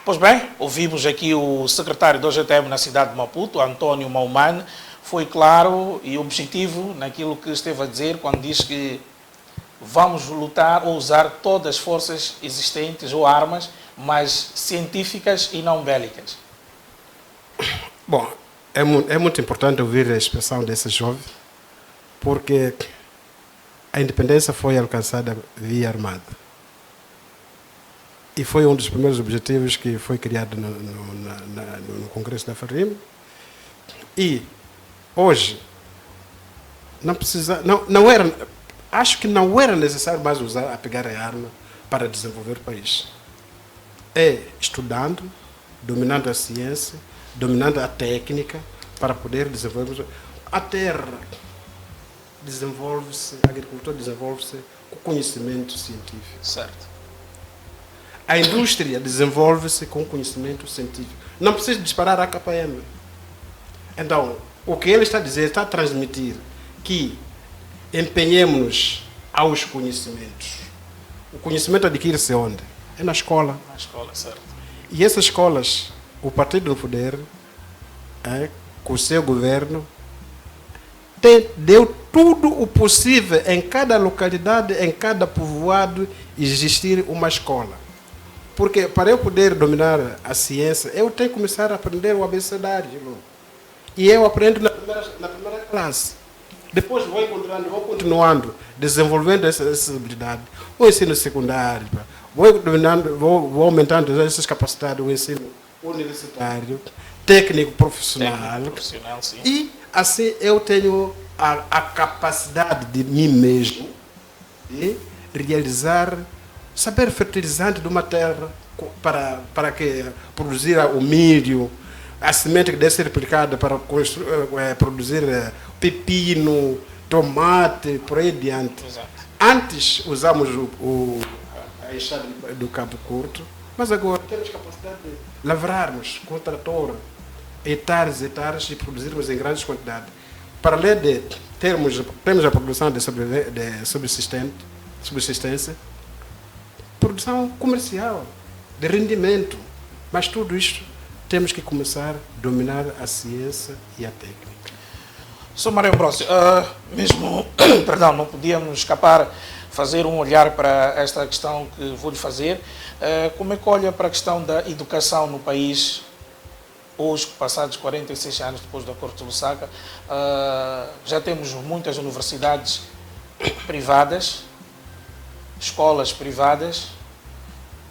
Pois bem, ouvimos aqui o secretário da OGTM na cidade de Maputo, António Maumani. Foi claro e objetivo naquilo que esteve a dizer quando diz que vamos lutar ou usar todas as forças existentes ou armas, mas científicas e não bélicas. Bom, é muito importante ouvir a expressão desse jovem, porque a independência foi alcançada via armada. E foi um dos primeiros objetivos que foi criado no Congresso da Frelimo. E hoje, acho que não era necessário mais pegar a arma para desenvolver o país. É estudando, dominando a ciência, dominando a técnica, para poder desenvolver a terra. Desenvolve-se, a agricultura desenvolve-se com conhecimento científico. Certo. A indústria desenvolve-se com conhecimento científico. Não precisa disparar a KPM. Então, o que ele está a dizer, está a transmitir que empenhemos-nos aos conhecimentos. O conhecimento adquire-se onde? É na escola. Na escola, certo. E essas escolas, o partido do poder, com o seu governo, deu tudo o possível em cada localidade, em cada povoado, existir uma escola. Porque para eu poder dominar a ciência, eu tenho que começar a aprender o abecedário. E eu aprendo na primeira classe. Depois vou encontrando, vou continuando, desenvolvendo essas habilidades. O ensino secundário, vou aumentando essas capacidades, o ensino universitário, técnico profissional. Sim. E assim eu tenho a capacidade de mim mesmo de realizar saber fertilizante de uma terra para que produzir o milho, a semente que deve ser aplicada para produzir pepino, tomate, por aí adiante. Exato. Antes usamos a enxada do cabo curto, mas agora temos capacidade de lavrarmos com trator hectares e produzirmos em grandes quantidades. Para além de temos a produção de subsistência, produção comercial, de rendimento, mas tudo isto temos que começar a dominar a ciência e a técnica. Sr. Mário Ambrosio, mesmo, perdão, não podíamos escapar fazer um olhar para esta questão que vou-lhe fazer. Como é que olha para a questão da educação no país, hoje, passados 46 anos depois do Acordo de Lusaka? Já temos muitas universidades privadas, escolas privadas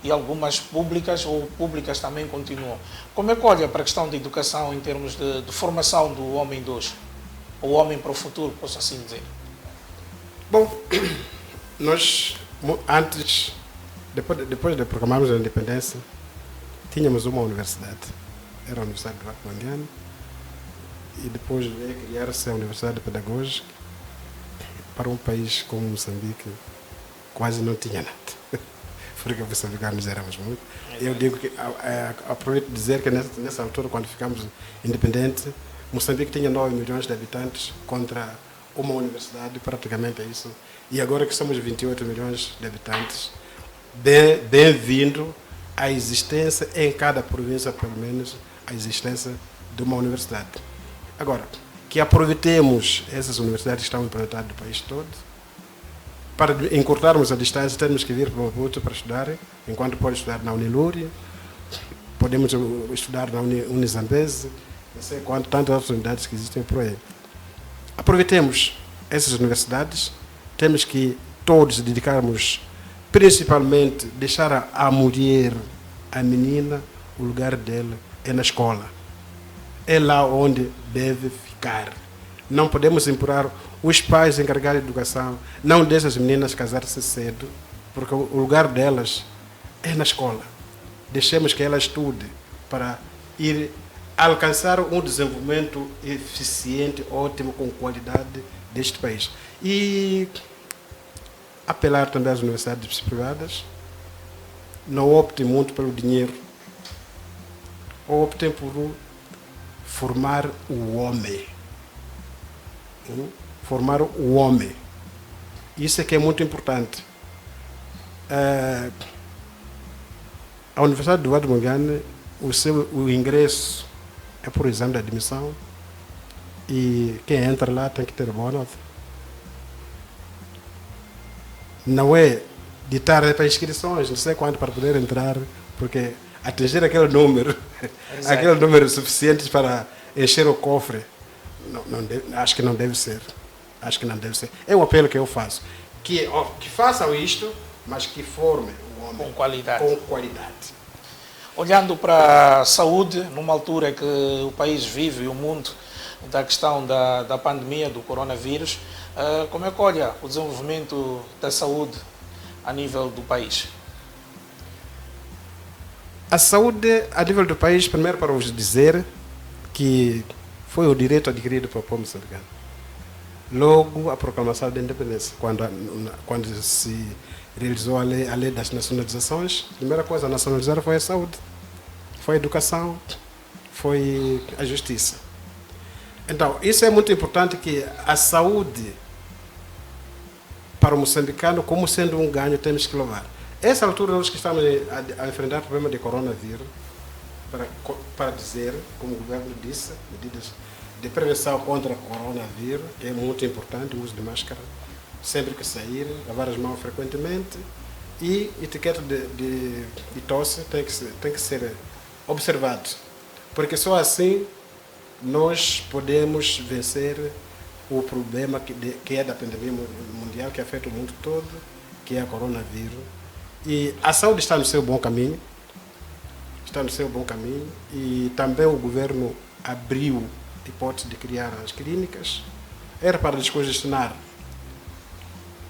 e algumas públicas, ou públicas também continuam. Como é que olha para a questão da educação em termos de formação do homem de hoje? O homem para o futuro, posso assim dizer? Bom, nós antes, depois de proclamarmos a independência, tínhamos uma universidade. Era a Universidade do Vacamangano, e depois veio criar-se a Universidade Pedagógica. Para um país como Moçambique, quase não tinha nada. Porque os moçambicanos éramos muito. Eu digo que, aproveito de dizer que nessa altura, quando ficamos independentes, Moçambique tinha 9 milhões de habitantes contra uma universidade, praticamente é isso. E agora que somos 28 milhões de habitantes, bem-vindo à existência em cada província, pelo menos, a existência de uma universidade. Agora, que aproveitemos essas universidades que estão implementadas no país todo, para encurtarmos a distância, temos que vir para Maputo para estudar, enquanto pode estudar na Unilúria, podemos estudar na Unizambeze, não sei quanto, tantas outras unidades que existem por aí. Aproveitemos essas universidades, temos que todos dedicarmos, principalmente, deixar a mulher, a menina, o lugar dela é na escola. É lá onde deve ficar. Não podemos empurrar os pais encarregados de educação, não deixem as meninas casar-se cedo, porque o lugar delas é na escola. Deixemos que elas estudem para ir alcançar um desenvolvimento eficiente, ótimo, com qualidade deste país. E apelar também às universidades privadas, não optem muito pelo dinheiro, optem por formar o homem. Formar o homem. Isso é que é muito importante. A Universidade do Vacamangano, o ingresso é por exame de admissão e quem entra lá tem que ter boa nota. Não é de tarde para inscrições, não sei quanto para poder entrar, porque atingir aquele número suficiente para encher o cofre, acho que não deve ser. Acho que não deve ser. É um apelo que eu faço. Que façam isto, mas que formem o homem com qualidade. Com qualidade. Olhando para a saúde, numa altura que o país vive e o mundo da questão da pandemia, do coronavírus, como é que olha o desenvolvimento da saúde a nível do país? A saúde a nível do país, primeiro para vos dizer que foi o direito adquirido pelo povo moçambicano. Logo a proclamação da independência, quando se realizou a lei das nacionalizações, a primeira coisa a nacionalizar foi a saúde, foi a educação, foi a justiça. Então, isso é muito importante, que a saúde para o moçambicano, como sendo um ganho, temos que louvar. Essa altura, nós que estamos a enfrentar o problema de coronavírus, para dizer, como o governo disse, medidas de prevenção contra o coronavírus, é muito importante o uso de máscara, sempre que sair, lavar as mãos frequentemente E etiqueta de tosse tem que ser observado, porque só assim nós podemos vencer o problema que é da pandemia mundial, que afeta o mundo todo, que é a coronavírus. E a saúde está no seu bom caminho, e também o governo abriu a hipótese de criar as clínicas. Era para descongestionar,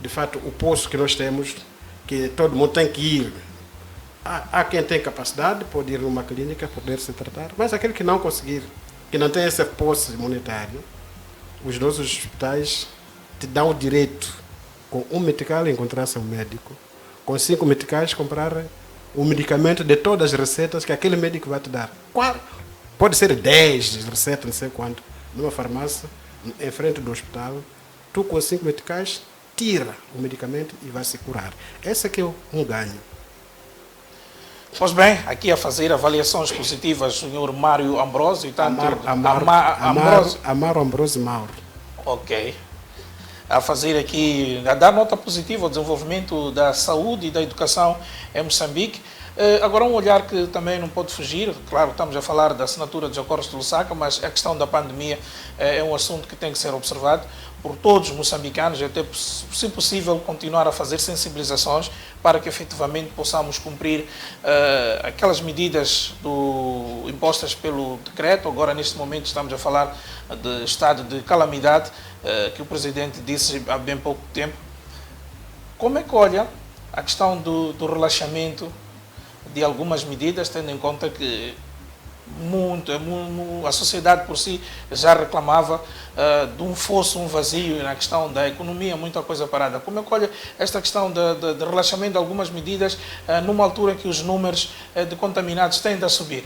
de fato, o poço que nós temos, que todo mundo tem que ir. Há quem tem capacidade, pode ir numa clínica, poder se tratar, mas aquele que não conseguir, que não tem esse poço monetário, os nossos hospitais te dão o direito, com um metical, encontrar-se um médico, com 5 meticais, comprar o medicamento de todas as receitas que aquele médico vai te dar. Pode ser 10 receitas, não sei quanto, numa farmácia, em frente do hospital, tu com 5 meticais, tira o medicamento e vai se curar. Esse aqui é um ganho. Pois bem, aqui a fazer avaliações positivas, o senhor Mário Ambrosio. Amaro Ambrosio Mauro. Ok. A fazer aqui, a dar nota positiva ao desenvolvimento da saúde e da educação em Moçambique. Agora um olhar que também não pode fugir, claro, estamos a falar da assinatura dos acordos de Lusaka, mas a questão da pandemia é um assunto que tem que ser observado por todos os moçambicanos, até, se possível, continuar a fazer sensibilizações para que efetivamente possamos cumprir aquelas medidas impostas pelo decreto. Agora, neste momento, estamos a falar de estado de calamidade, que o Presidente disse há bem pouco tempo. Como é que olha a questão do relaxamento de algumas medidas, tendo em conta que a sociedade por si já reclamava de um fosso, um vazio na questão da economia, muita coisa parada. Como é que olha esta questão de relaxamento de algumas medidas numa altura em que os números de contaminados tendem a subir?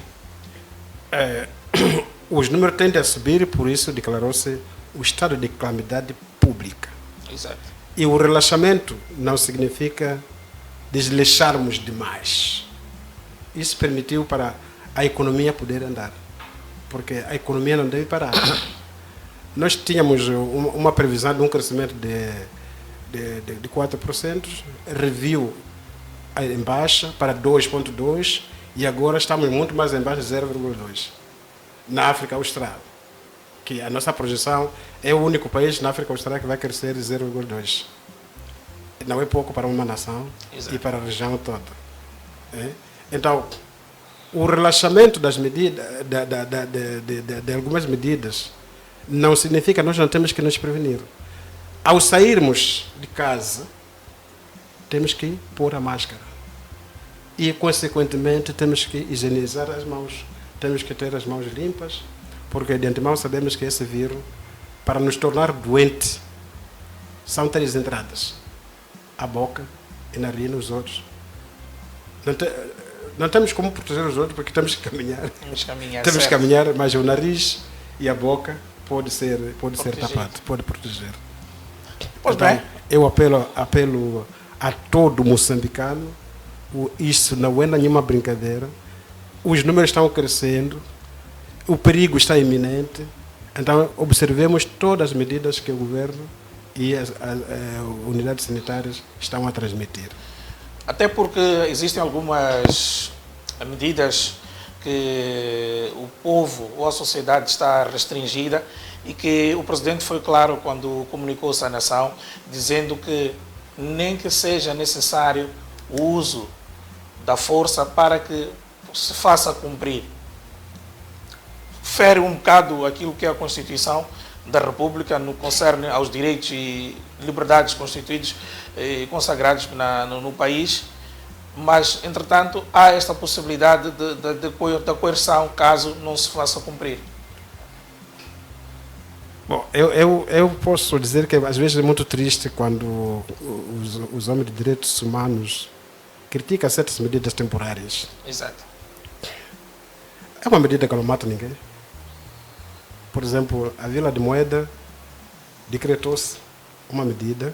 Os números tendem a subir, por isso declarou-se o estado de calamidade pública. Exato. E o relaxamento não significa desleixarmos demais. Isso permitiu para a economia poder andar, porque a economia não deve parar. Nós tínhamos uma previsão de um crescimento de 4%, reviu em baixa para 2,2% e agora estamos muito mais em baixa, 0,2%. Na África Austral, que a nossa projeção é o único país na África Austral que vai crescer 0,2%. Não é pouco para uma nação. Exato. E para a região toda. Então, o relaxamento das medidas, de algumas medidas, não significa que nós não temos que nos prevenir. Ao sairmos de casa, temos que pôr a máscara. E, consequentemente, temos que higienizar as mãos. Temos que ter as mãos limpas, porque de antemão sabemos que esse vírus, para nos tornar doente, são 3 entradas: a boca, a narina, os olhos. Não temos como proteger os outros, porque temos que caminhar. Temos que caminhar, mas o nariz e a boca pode ser tapado, pode proteger. Pois então, bem. Eu apelo a todo moçambicano, isso não é nenhuma brincadeira, os números estão crescendo, o perigo está iminente, então observemos todas as medidas que o governo e as unidades sanitárias estão a transmitir. Até porque existem algumas medidas que o povo ou a sociedade está restringida e que o Presidente foi claro quando comunicou-se à nação, dizendo que nem que seja necessário o uso da força para que se faça cumprir. Fere um bocado aquilo que é a Constituição da República no que concerne aos direitos e liberdades constituídos e consagrados no país, mas, entretanto, há esta possibilidade da coerção caso não se faça cumprir. Bom, eu posso dizer que às vezes é muito triste quando os homens de direitos humanos criticam certas medidas temporárias. Exato. É uma medida que não mata ninguém. Por exemplo, a Vila de Moeda decretou-se uma medida,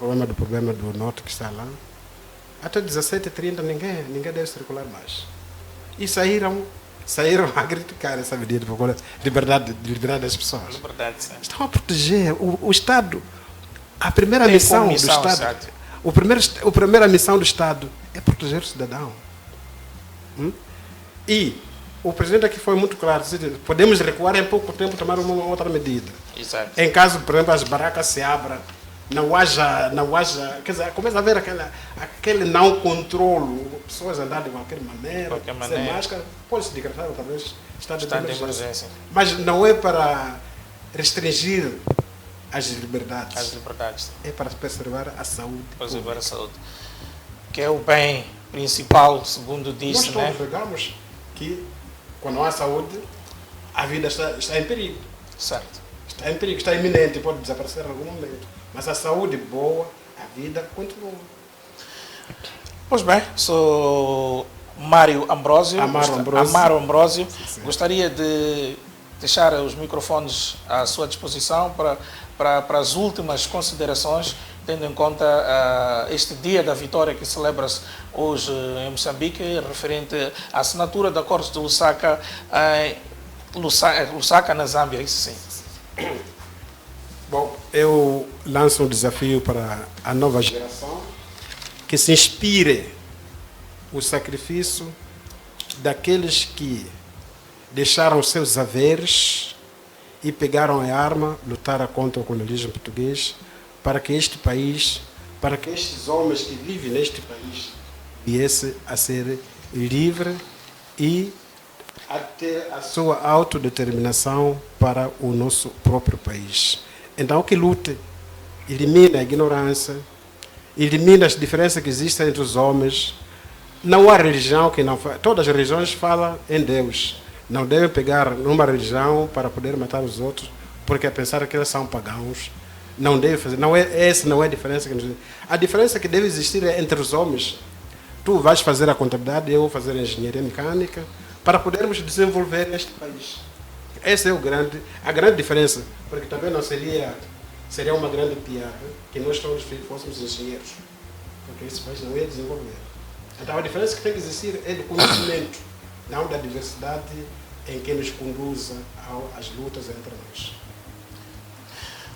o problema do norte que está lá, até 17h30 ninguém deve circular mais. E saíram a criticar essa medida por liberdade das pessoas. Liberdade, sim. Estão a proteger o Estado. A primeira missão do Estado, A primeira missão do Estado é proteger o cidadão. E o presidente aqui foi muito claro, podemos recuar em pouco tempo, tomar uma outra medida. Exato. Em caso, por exemplo, as barracas se abram, não haja, quer dizer, começa a haver aquele não controlo, pessoas andando de qualquer maneira, sem máscara, pode-se decretar outra vez estado de emergência. Mas não é para restringir as liberdades. É para preservar a saúde. Preservar a saúde. Que é o bem principal, segundo disse, nós todos regamos que quando há saúde, a vida está em perigo. Certo. Está em perigo, está iminente, pode desaparecer em algum momento. Mas a saúde boa, a vida continua. Pois bem, sou Mário Ambrósio. Amaro Ambrósio. Sim. Gostaria de deixar os microfones à sua disposição para as últimas considerações, tendo em conta este dia da vitória que celebra-se hoje em Moçambique, referente à assinatura de acordos de Lusaka, Lusaka na Zâmbia, isso sim. Bom, eu lanço um desafio para a nova geração que se inspire o sacrifício daqueles que deixaram seus haveres e pegaram a arma, lutaram contra o colonialismo português, para que este país, para que estes homens que vivem neste país viessem a ser livre e a ter a sua autodeterminação para o nosso próprio país. Então, que lute, elimina a ignorância, elimina as diferenças que existem entre os homens. Não há religião que não fala. Todas as religiões falam em Deus. Não devem pegar numa religião para poder matar os outros, porque pensar que eles são pagãos. Não deve fazer. Essa não é a diferença. A diferença que deve existir é entre os homens. Tu vais fazer a contabilidade, eu vou fazer a engenharia mecânica, para podermos desenvolver este país. Essa é a grande diferença, porque também não seria uma grande piada que nós todos fôssemos engenheiros, porque esse país não ia desenvolver. Então a diferença que tem que existir é do conhecimento, não da diversidade em que nos conduza às lutas entre nós.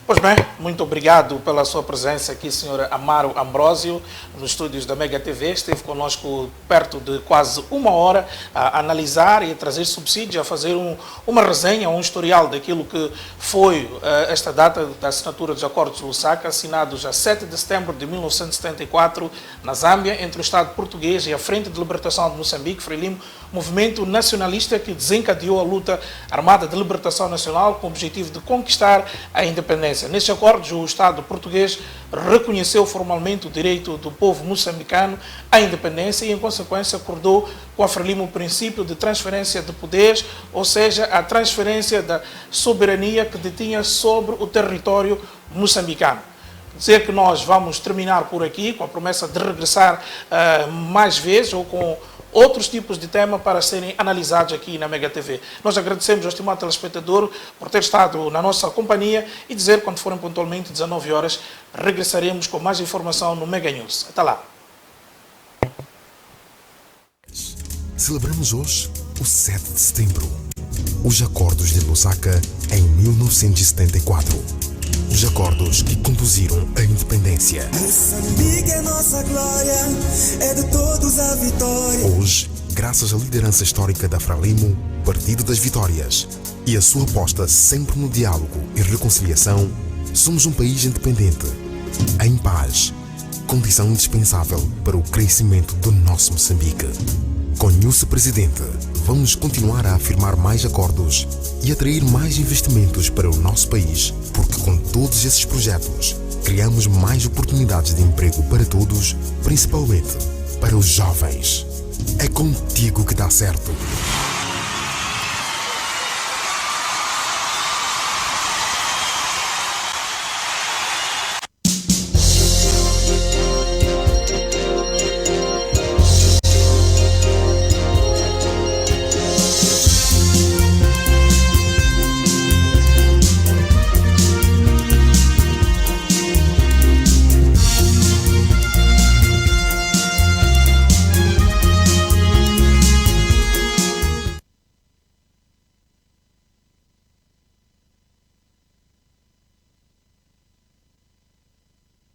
Pois bem, muito obrigado pela sua presença aqui, Sr. Amaro Ambrósio, nos estúdios da Mega TV. Esteve conosco perto de quase uma hora a analisar e a trazer subsídios, a fazer uma resenha, um historial daquilo que foi esta data da assinatura dos Acordos de Lusaka, assinados a 7 de setembro de 1974, na Zâmbia, entre o Estado português e a Frente de Libertação de Moçambique, Frelimo, movimento nacionalista que desencadeou a luta armada de libertação nacional com o objetivo de conquistar a independência. Nestes acordos, o Estado português reconheceu formalmente o direito do povo moçambicano à independência e, em consequência, acordou com a Frelimo o princípio de transferência de poderes, ou seja, a transferência da soberania que detinha sobre o território moçambicano. Dizer que nós vamos terminar por aqui, com a promessa de regressar mais vezes ou com outros tipos de tema para serem analisados aqui na Mega TV. Nós agradecemos ao estimado telespectador por ter estado na nossa companhia e dizer que quando forem pontualmente 19 horas, regressaremos com mais informação no Mega News. Até lá. Celebramos hoje o 7 de setembro, os Acordos de Lusaka em 1974. Os acordos que conduziram à independência. Moçambique é nossa glória, é de todos a vitória. Hoje, graças à liderança histórica da Frelimo, Partido das Vitórias, e a sua aposta sempre no diálogo e reconciliação, somos um país independente, em paz, condição indispensável para o crescimento do nosso Moçambique. Com Nilce Presidente, vamos continuar a afirmar mais acordos e atrair mais investimentos para o nosso país, porque com todos esses projetos, criamos mais oportunidades de emprego para todos, principalmente para os jovens. É contigo que dá certo.